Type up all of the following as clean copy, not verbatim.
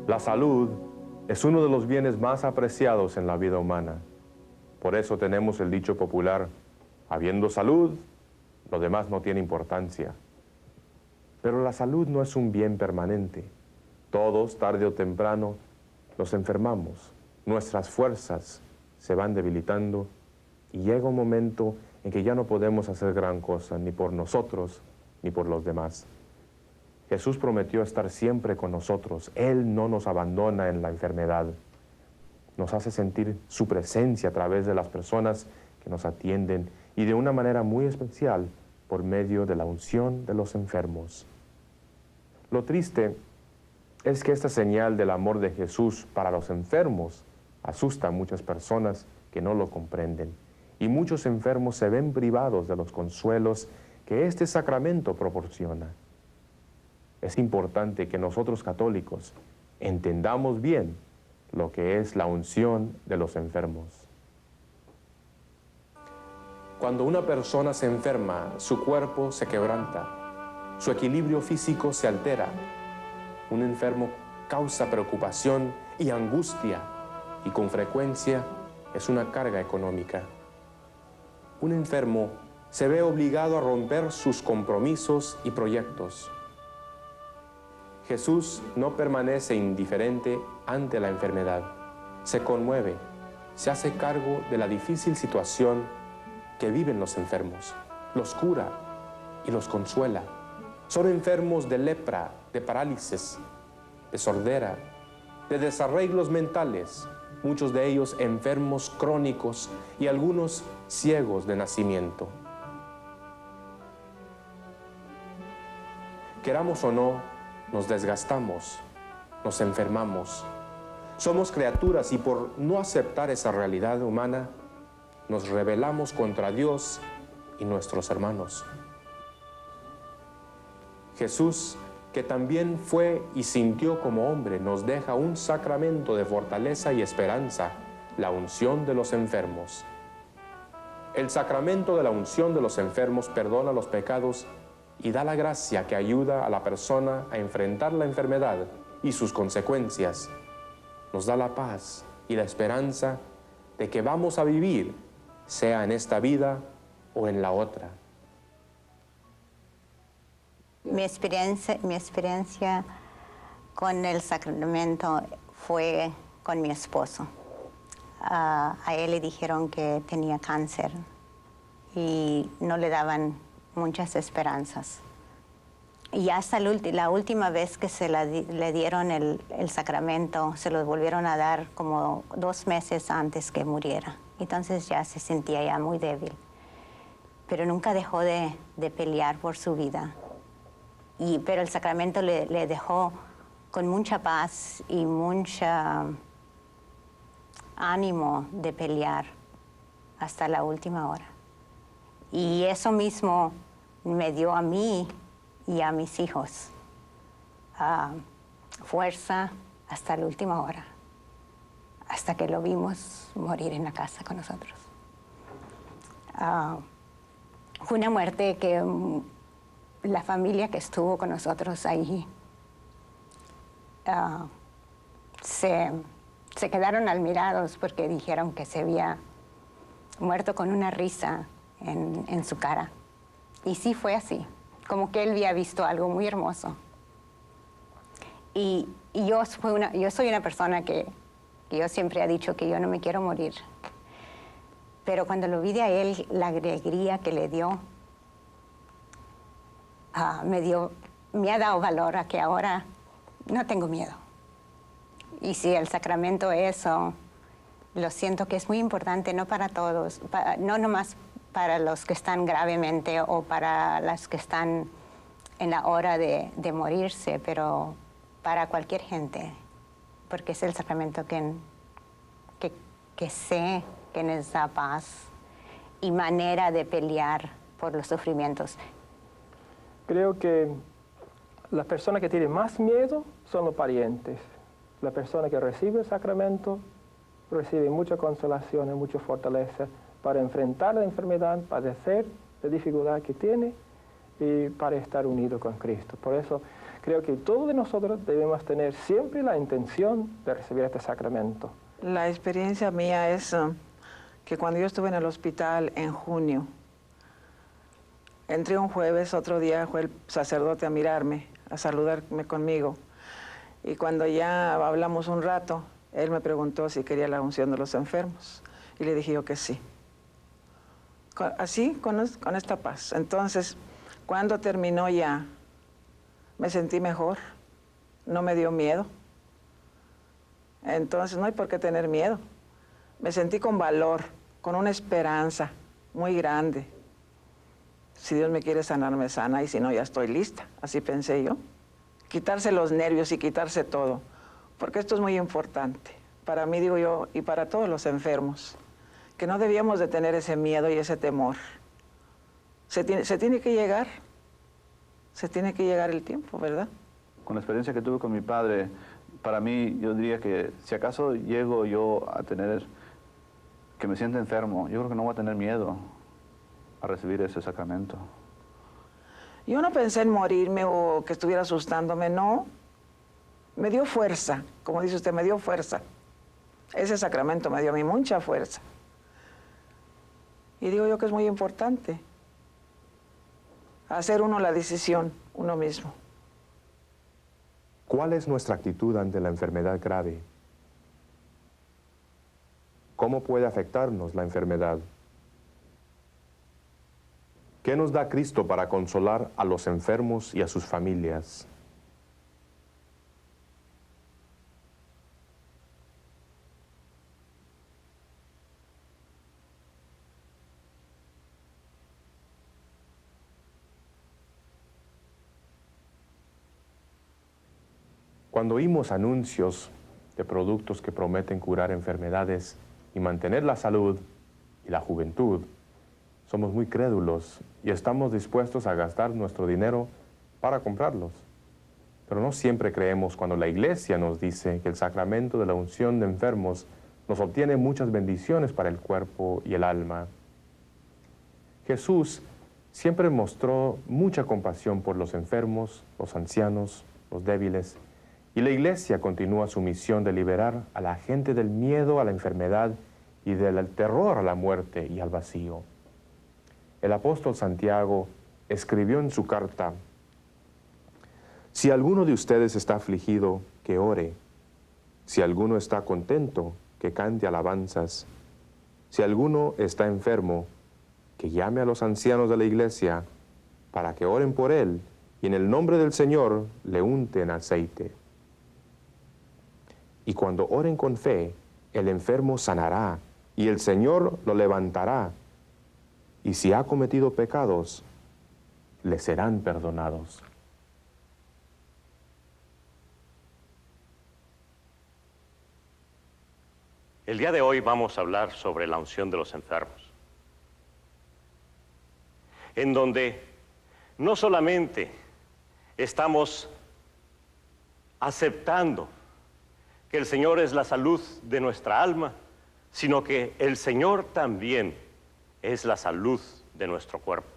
La salud es uno de los bienes más apreciados en la vida humana. Por eso tenemos el dicho popular, habiendo salud, lo demás no tiene importancia. Pero la salud no es un bien permanente. Todos, tarde o temprano, nos enfermamos. Nuestras fuerzas se van debilitando y llega un momento en que ya no podemos hacer gran cosa, ni por nosotros, ni por los demás. Jesús prometió estar siempre con nosotros. Él no nos abandona en la enfermedad. Nos hace sentir su presencia a través de las personas que nos atienden y de una manera muy especial por medio de la unción de los enfermos. Lo triste es que esta señal del amor de Jesús para los enfermos asusta a muchas personas que no lo comprenden. Y muchos enfermos se ven privados de los consuelos que este sacramento proporciona. Es importante que nosotros católicos entendamos bien lo que es la unción de los enfermos. Cuando una persona se enferma, su cuerpo se quebranta, su equilibrio físico se altera. Un enfermo causa preocupación y angustia y con frecuencia es una carga económica. Un enfermo se ve obligado a romper sus compromisos y proyectos. Jesús no permanece indiferente ante la enfermedad. Se conmueve, se hace cargo de la difícil situación que viven los enfermos, los cura y los consuela. Son enfermos de lepra, de parálisis, de sordera, de desarreglos mentales, muchos de ellos enfermos crónicos y algunos ciegos de nacimiento. Queramos o no, nos desgastamos, nos enfermamos. Somos criaturas y por no aceptar esa realidad humana, nos rebelamos contra Dios y nuestros hermanos. Jesús, que también fue y sintió como hombre, nos deja un sacramento de fortaleza y esperanza, la unción de los enfermos. El sacramento de la unción de los enfermos perdona los pecados y da la gracia que ayuda a la persona a enfrentar la enfermedad y sus consecuencias. Nos da la paz y la esperanza de que vamos a vivir, sea en esta vida o en la otra. Mi experiencia con el sacramento fue con mi esposo. A él le dijeron que tenía cáncer y no le daban muchas esperanzas. Y hasta la última vez que le dieron el sacramento, se lo volvieron a dar como 2 meses antes que muriera. Entonces ya se sentía ya muy débil. Pero nunca dejó de pelear por su vida. Pero el sacramento le dejó con mucha paz y mucho ánimo de pelear hasta la última hora. Y eso mismo me dio a mí y a mis hijos fuerza hasta la última hora, hasta que lo vimos morir en la casa con nosotros. Fue una muerte que la familia que estuvo con nosotros ahí se quedaron admirados porque dijeron que se había muerto con una risa en su cara. Y sí fue así, como que él había visto algo muy hermoso. Y yo soy una persona que yo siempre he dicho que yo no me quiero morir. Pero cuando lo vi de a él, la alegría que le dio, me ha dado valor a que ahora no tengo miedo. Y si el sacramento eso, lo siento que es muy importante, no para todos, no nomás para los que están gravemente o para las que están en la hora de morirse, pero para cualquier gente, porque es el sacramento que sé que nos da paz y manera de pelear por los sufrimientos. Creo que las personas que tienen más miedo son los parientes. La persona que recibe el sacramento recibe mucha consolación y mucha fortaleza para enfrentar la enfermedad, padecer la dificultad que tiene y para estar unidos con Cristo. Por eso creo que todos de nosotros debemos tener siempre la intención de recibir este sacramento. La experiencia mía es que cuando yo estuve en el hospital en junio, entré un jueves, otro día fue el sacerdote a mirarme, a saludarme conmigo. Y cuando ya hablamos un rato, él me preguntó si quería la unción de los enfermos. Y le dije yo que sí. Así, con esta paz. Entonces, cuando terminó ya, me sentí mejor, no me dio miedo. Entonces, no hay por qué tener miedo. Me sentí con valor, con una esperanza muy grande. Si Dios me quiere sanar, me sana, y si no, ya estoy lista. Así pensé yo. Quitarse los nervios y quitarse todo, porque esto es muy importante. Para mí, digo yo, y para todos los enfermos, que no debíamos de tener ese miedo y ese temor. Se tiene que llegar el tiempo, ¿verdad? Con la experiencia que tuve con mi padre, para mí, yo diría que si acaso llego yo a tener, que me sienta enfermo, yo creo que no voy a tener miedo a recibir ese sacramento. Yo no pensé en morirme o que estuviera asustándome, no. Me dio fuerza, como dice usted, me dio fuerza. Ese sacramento me dio a mí mucha fuerza. Y digo yo que es muy importante hacer uno la decisión, uno mismo. ¿Cuál es nuestra actitud ante la enfermedad grave? ¿Cómo puede afectarnos la enfermedad? ¿Qué nos da Cristo para consolar a los enfermos y a sus familias? Cuando oímos anuncios de productos que prometen curar enfermedades y mantener la salud y la juventud, somos muy crédulos y estamos dispuestos a gastar nuestro dinero para comprarlos. Pero no siempre creemos cuando la Iglesia nos dice que el sacramento de la unción de enfermos nos obtiene muchas bendiciones para el cuerpo y el alma. Jesús siempre mostró mucha compasión por los enfermos, los ancianos, los débiles, y la Iglesia continúa su misión de liberar a la gente del miedo a la enfermedad y del terror a la muerte y al vacío. El apóstol Santiago escribió en su carta: si alguno de ustedes está afligido, que ore. Si alguno está contento, que cante alabanzas. Si alguno está enfermo, que llame a los ancianos de la iglesia para que oren por él y en el nombre del Señor le unten aceite. Y cuando oren con fe, el enfermo sanará y el Señor lo levantará. Y si ha cometido pecados, le serán perdonados. El día de hoy vamos a hablar sobre la unción de los enfermos, en donde no solamente estamos aceptando que el Señor es la salud de nuestra alma, sino que el Señor también es la salud de nuestro cuerpo.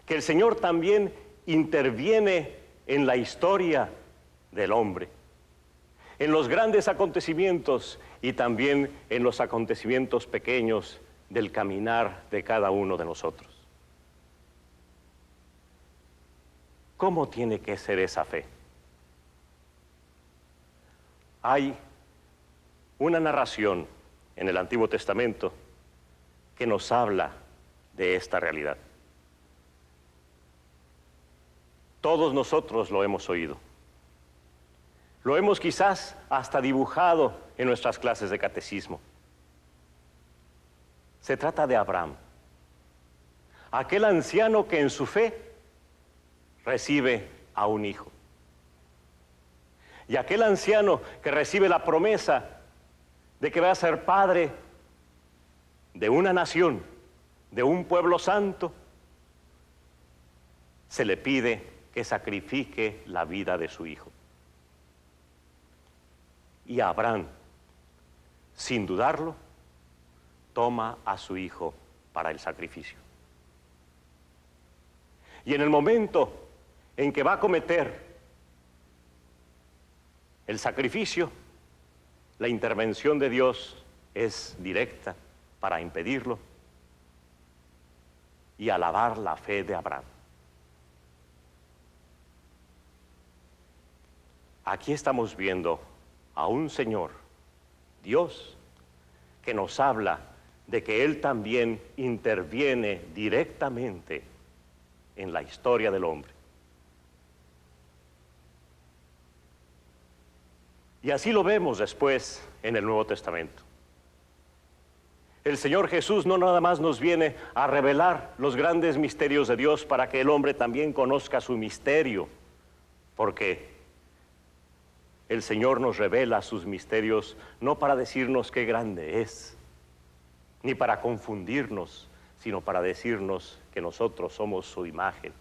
Que el Señor también interviene en la historia del hombre, en los grandes acontecimientos y también en los acontecimientos pequeños del caminar de cada uno de nosotros. ¿Cómo tiene que ser esa fe? Hay una narración en el Antiguo Testamento que nos habla de esta realidad. Todos nosotros lo hemos oído. Lo hemos quizás hasta dibujado en nuestras clases de catecismo. Se trata de Abraham, aquel anciano que en su fe recibe a un hijo. Y aquel anciano que recibe la promesa de que va a ser padre de una nación, de un pueblo santo, se le pide que sacrifique la vida de su hijo. Y Abraham, sin dudarlo, toma a su hijo para el sacrificio. Y en el momento en que va a cometer el sacrificio, la intervención de Dios es directa para impedirlo y alabar la fe de Abraham. Aquí estamos viendo a un Señor, Dios, que nos habla de que Él también interviene directamente en la historia del hombre. Y así lo vemos después en el Nuevo Testamento. El Señor Jesús no nada más nos viene a revelar los grandes misterios de Dios para que el hombre también conozca su misterio, porque el Señor nos revela sus misterios no para decirnos qué grande es, ni para confundirnos, sino para decirnos que nosotros somos su imagen.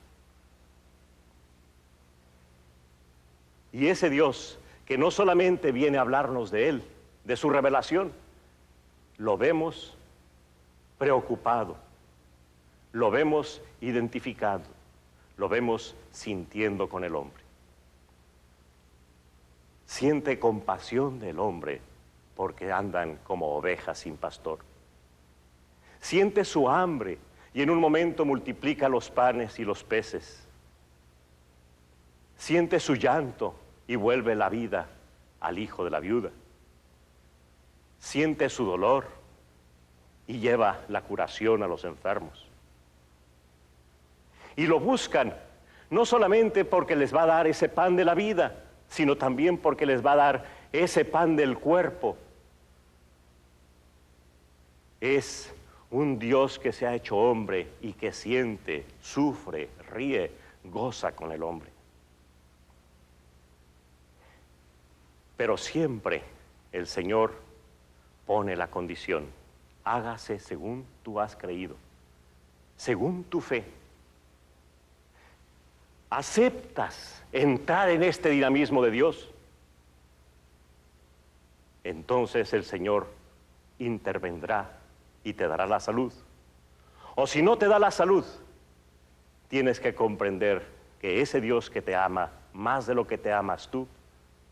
Y ese Dios que no solamente viene a hablarnos de Él, de su revelación, lo vemos preocupado, lo vemos identificado, lo vemos sintiendo con el hombre. Siente compasión del hombre porque andan como ovejas sin pastor. Siente su hambre y en un momento multiplica los panes y los peces. Siente su llanto y vuelve la vida al hijo de la viuda. Siente su dolor y lleva la curación a los enfermos. Y lo buscan, no solamente porque les va a dar ese pan de la vida, sino también porque les va a dar ese pan del cuerpo. Es un Dios que se ha hecho hombre y que siente, sufre, ríe, goza con el hombre. Pero siempre el Señor pone la condición: hágase según tú has creído, según tu fe. ¿Aceptas entrar en este dinamismo de Dios? Entonces el Señor intervendrá y te dará la salud. O si no te da la salud, tienes que comprender que ese Dios que te ama más de lo que te amas tú,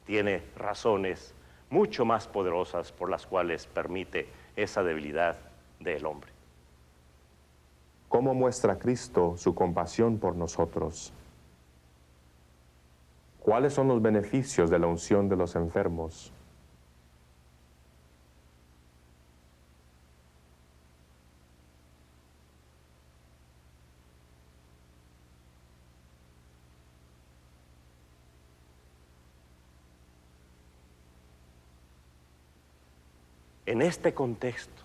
tiene razones mucho más poderosas por las cuales permite esa debilidad del hombre. ¿Cómo muestra Cristo su compasión por nosotros? ¿Cuáles son los beneficios de la unción de los enfermos? En este contexto,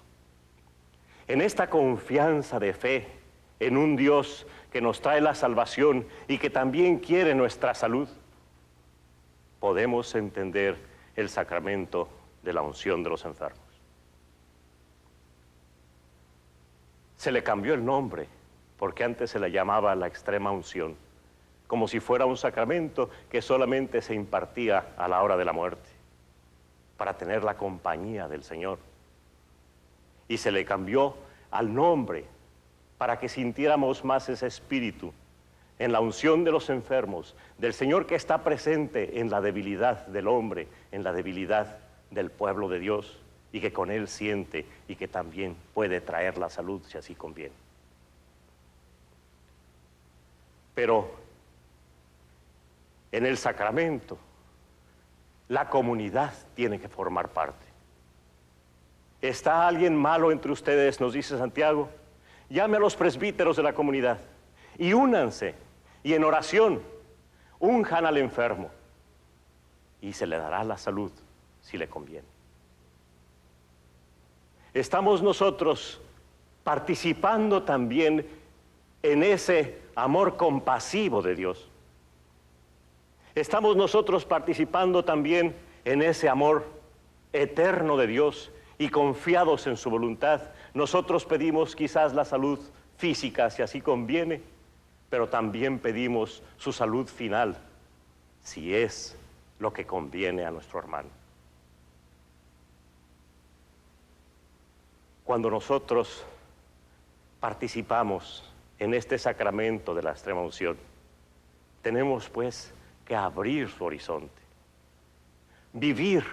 en esta confianza de fe en un Dios que nos trae la salvación y que también quiere nuestra salud, podemos entender el sacramento de la unción de los enfermos. Se le cambió el nombre, porque antes se le llamaba la extrema unción, como si fuera un sacramento que solamente se impartía a la hora de la muerte, para tener la compañía del Señor. Y se le cambió al nombre para que sintiéramos más ese espíritu en la unción de los enfermos, del Señor que está presente en la debilidad del hombre, en la debilidad del pueblo de Dios, y que con Él siente y que también puede traer la salud si así conviene. Pero en el sacramento, la comunidad tiene que formar parte. ¿Está alguien malo entre ustedes?, nos dice Santiago. Llame a los presbíteros de la comunidad y únanse, y en oración unjan al enfermo, y se le dará la salud si le conviene. Estamos nosotros participando también en ese amor compasivo de Dios. Estamos nosotros participando también en ese amor eterno de Dios y confiados en su voluntad. Nosotros pedimos quizás la salud física, si así conviene, pero también pedimos su salud final, si es lo que conviene a nuestro hermano. Cuando nosotros participamos en este sacramento de la extrema unción. Tenemos pues que abrir su horizonte, vivir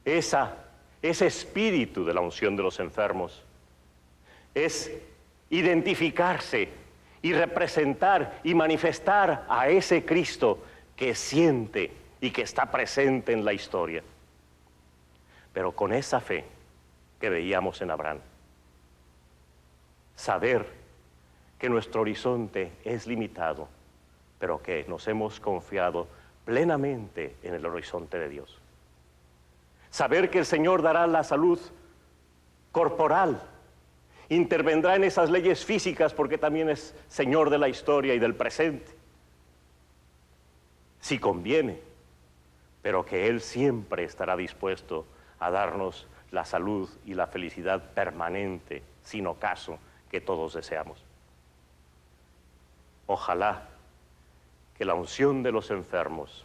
ese espíritu de la unción de los enfermos, es identificarse y representar y manifestar a ese Cristo que siente y que está presente en la historia, pero con esa fe que veíamos en Abraham. Saber que nuestro horizonte es limitado, pero que nos hemos confiado plenamente en el horizonte de Dios. Saber que el Señor dará la salud corporal, intervendrá en esas leyes físicas porque también es Señor de la historia y del presente, si conviene, pero que Él siempre estará dispuesto a darnos la salud y la felicidad permanente, sin ocaso, que todos deseamos. Ojalá que la unción de los enfermos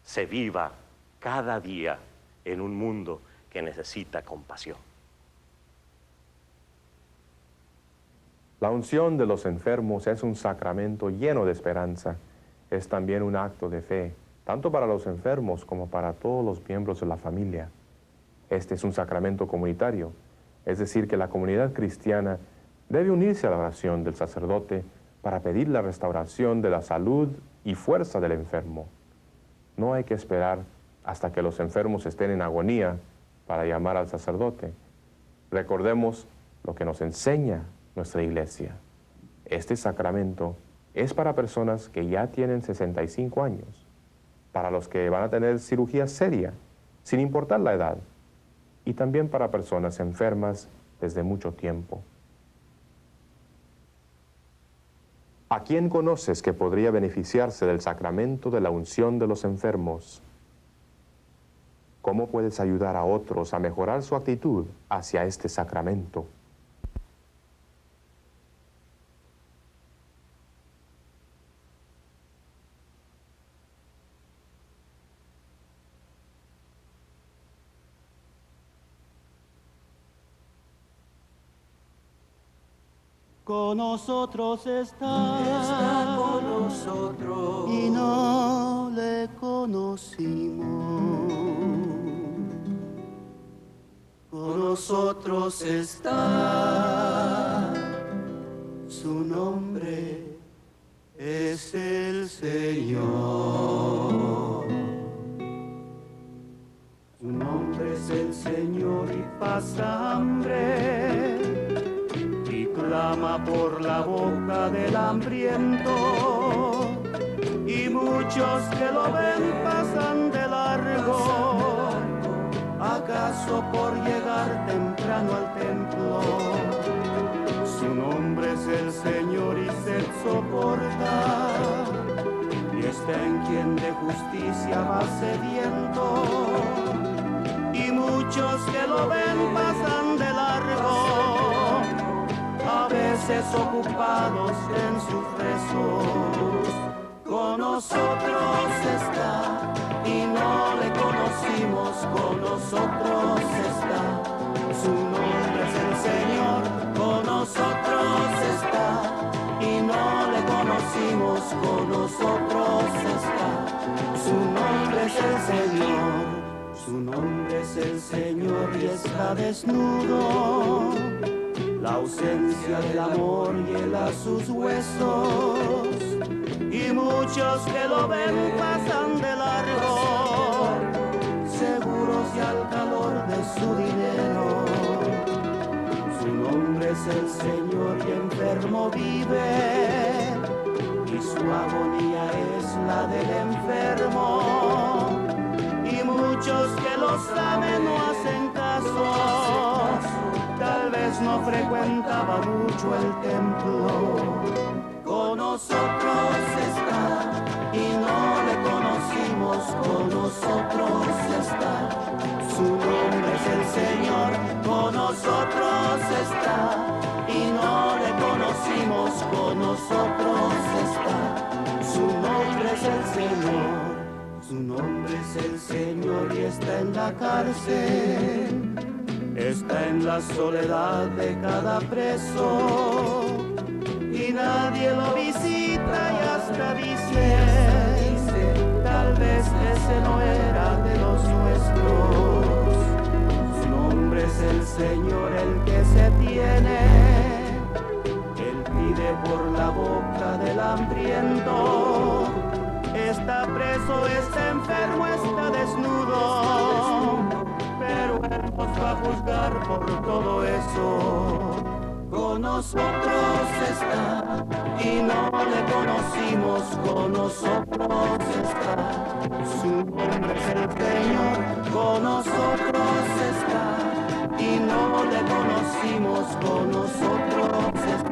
se viva cada día en un mundo que necesita compasión. La unción de los enfermos es un sacramento lleno de esperanza. Es también un acto de fe, tanto para los enfermos como para todos los miembros de la familia. Este es un sacramento comunitario, es decir, que la comunidad cristiana debe unirse a la oración del sacerdote para pedir la restauración de la salud y fuerza del enfermo. No hay que esperar hasta que los enfermos estén en agonía para llamar al sacerdote. Recordemos lo que nos enseña nuestra iglesia. Este sacramento es para personas que ya tienen 65 años, para los que van a tener cirugía seria, sin importar la edad, y también para personas enfermas desde mucho tiempo. ¿A quién conoces que podría beneficiarse del sacramento de la unción de los enfermos? ¿Cómo puedes ayudar a otros a mejorar su actitud hacia este sacramento? Con nosotros está con nosotros y no le conocimos. Con nosotros está, su nombre es el Señor. Su nombre es el Señor y pasa hambre, clama por la boca del hambriento, y muchos que lo ven pasan de largo, acaso por llegar temprano al templo. Su nombre es el Señor y se soporta, y está en quien de justicia va sediento, y muchos que lo ven pasan de largo, a veces ocupados en sus rezos. Con nosotros está y no le conocimos, con nosotros está, su nombre es el Señor. Con nosotros está y no le conocimos, con nosotros está, su nombre es el Señor. Su nombre es el Señor y está desnudo, la ausencia del amor hiela sus huesos, y muchos que lo ven pasan de largo, seguros ya al calor de su dinero. Su nombre es el Señor y enfermo vive, y su agonía es la del enfermo, y muchos que lo saben no hacen caso, tal vez no frecuentaba mucho el templo. Con nosotros está y no le conocimos, con nosotros está, su nombre es el Señor. Con nosotros está y no le conocimos, con nosotros está, su nombre es el Señor. Su nombre es el Señor y está en la cárcel, está en la soledad de cada preso, nadie lo visita y hasta dice, tal vez ese no era de los nuestros. Su nombre es el Señor, el que se tiene. Él pide por la boca del hambriento. Está preso, está enfermo, está desnudo, pero Él nos va a juzgar por todo eso. Con nosotros está y no le conocimos, con nosotros está. Su nombre es el Señor, con nosotros está y no le conocimos, con nosotros está.